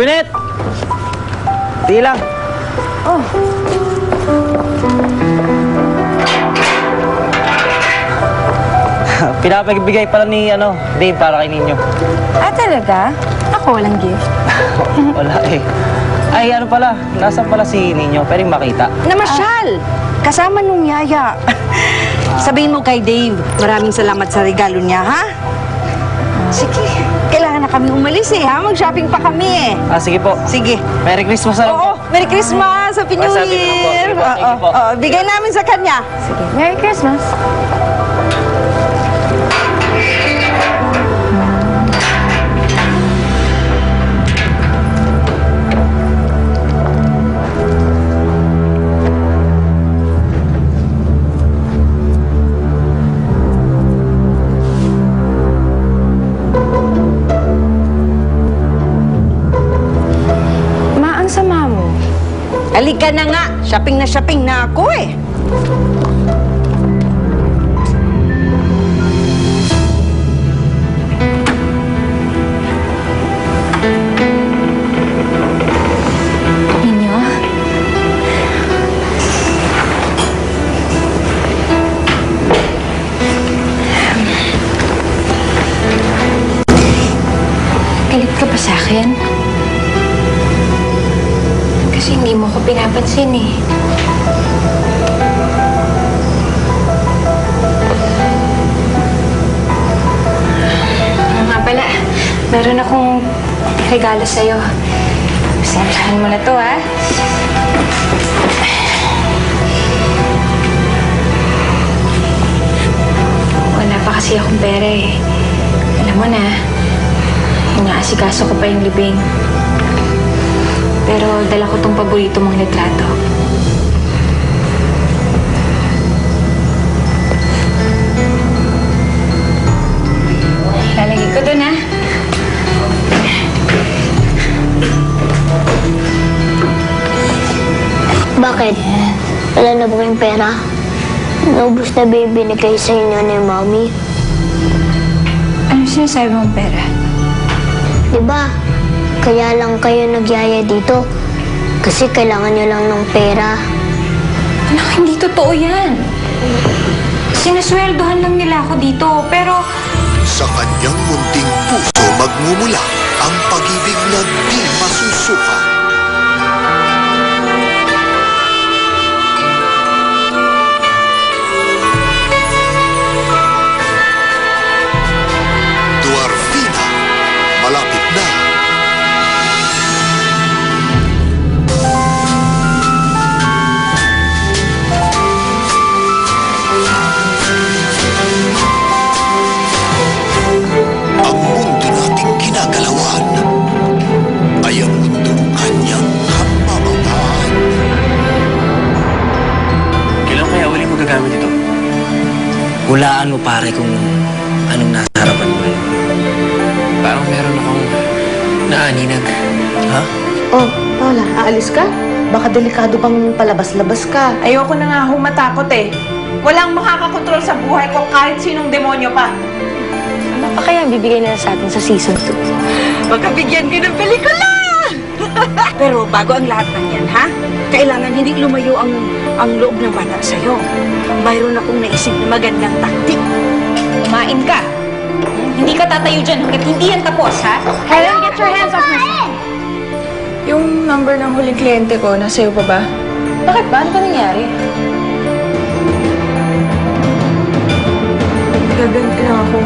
Gwyneth! Di lang. Oh. Pinapagbigay pala ni, Dave para kay Ninyo. Ah, talaga? Ako walang gift. Wala eh. Ay, pala, nasaan pala si Ninyo? Pwedeng makita. Namasyal! Kasama nung yaya. Sabihin mo kay Dave, maraming salamat sa regalo niya, ha? Sige, kailangan na kami umalis eh, ha? Mag-shopping pa kami eh. Sige po. Sige. Merry Christmas na lang po. Oo, Merry Christmas! Happy New Sabi ko lang po. Year! Sige po, thank you po. Bigay namin sa kanya. Sige, Merry Christmas! Halika na nga. Shopping na ako eh. Ninyo? Galit ka ba sa akin? Kasi hindi mo ko pinapansin eh. Nga pala, meron akong regalo sa'yo. Pasensyahan mo na to, ha? Wala pa kasi akong pera eh. Alam mo na, inaasikaso ko pa yung libing. Pero dala ko tong paborito mong litrato. Lalagay ko doon, ha? Bakit? Wala na ba kayong pera? Naubos na ba yung binigay sa inyo ni Mommy? Ano sinasabi mong pera? Diba? Kaya lang kayo nagyaya dito. Kasi kailangan nyo lang ng pera. Anak, hindi totoo yan. Sinasweldohan lang nila ako dito, pero... Sa kanyang munting puso magmumula ang pag-ibig na di masusukat. Dwarfina, malapit na. Ang mundo nating ginagalawan ay ang mundong kanyang kapamataan. Kailan kaya uli mo gagamit ito? Hulaan mo pare kung anong nasa harapan mo. Parang meron akong naaninag. Ha? Oh, Paula, aalis ka? Baka delikado pang palabas-labas ka. Ayoko na nga matakot eh. Walang makakakontrol sa buhay ko kahit sinong demonyo pa. Ano pa kaya ang bibigay nila sa atin sa season 2? Magkabigyan ka ng pelikula! Pero bago ang lahat ng yan, ha? Kailangan hindi lumayo ang loob ng bata sa'yo. Mayroon akong naisip na magandang taktik. Kumain ka. Hindi ka tatayo dyan hanggat hindi yan tapos, ha? Helen, get your hands off my son. Yung number ng huling kliyente ko, nasa iyo pa ba? Bakit ba? Ano ba nangyari? Gaganti lang ako.